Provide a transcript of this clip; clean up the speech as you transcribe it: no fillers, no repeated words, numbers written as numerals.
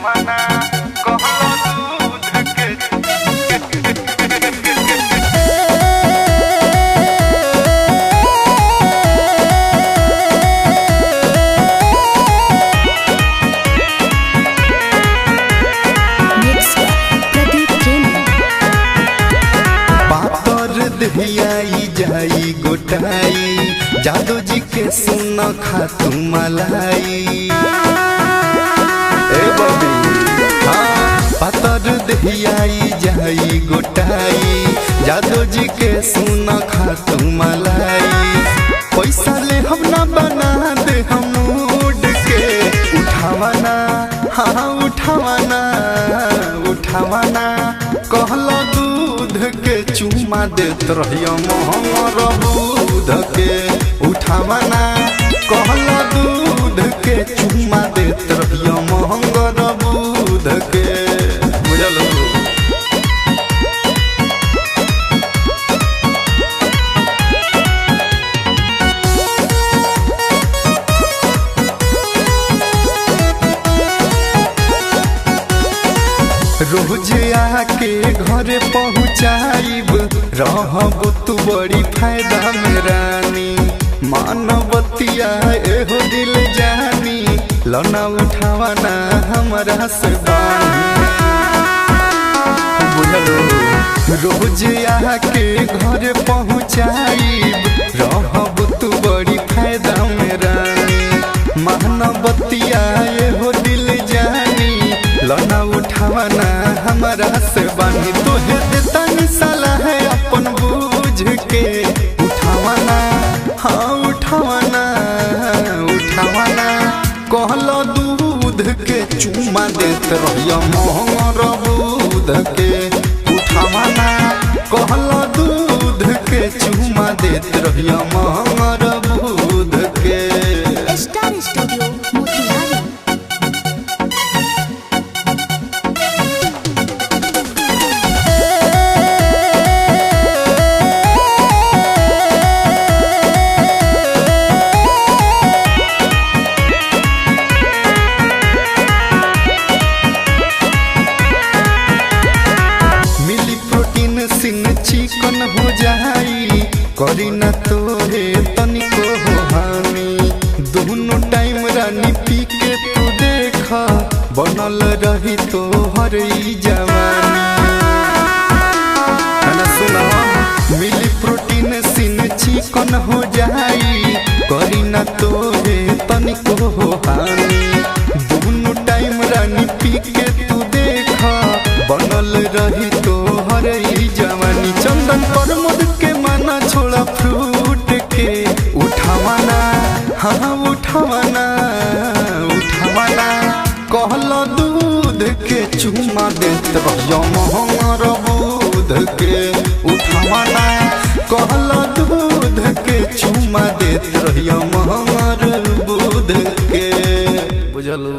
उठावना कहलो दूध के दहियाई जाई गोटाई जादू जी के सुन खातू मलाई ए बबी हाँ पातर दहियाई जाई गोटाई जादू जी के सुन खातू मलाई पैसा ले हम ना बना दे हम उड़ के उठावना हाँ उठावना उठावना कहलो दूध के चुमा देत रहियो मोहर दूध के उठावना कहलो दूध के चुमा देत रहियो मोहर दूध के बुझलो रोज आके घरे पहुँचाइब रहब तू बड़ी फायदा में रानी मानवतिया एहो दिल जानी लना उठावना हमरा से बानी बुझलो रोज आके घरे पहुँचाइब रहब तू बड़ी फायदा में रानी मानवतिया एहो दिल जानी लना उठावना हमारा से बानी तोहे देतानी सलाह है अपन बूझ के उठावना हाँ उठावना उठावना कहलो दूध के चुमा देत रहियो मोहर दूध के उठावना कहलो दूध के चुमा देत रहियो मोहर दूध के स्टार स्टूडियो मोतिहारी। चिकन हो जाई करी ना तोरे तनिको हो हानि दोनों टाइम रानी पी के तू देखा बनल रही तो हर जवानी है ना सुना मिली प्रोटीन सिन चिकन हो जाई करी ना तोरे तनिको हो हानि दोनों टाइम रानी पी के तू देखा बनल रही तो हर जवानी चंदन पर मुद के माना छोड़ा फ्रूट के उठावना हाँ उठावना उठावना कहलो दूध के चुमा देत रहियो मोहर दूध के उठावना कहलो दूध के चुमा देत रहियो मोहर दूध के बुझलो।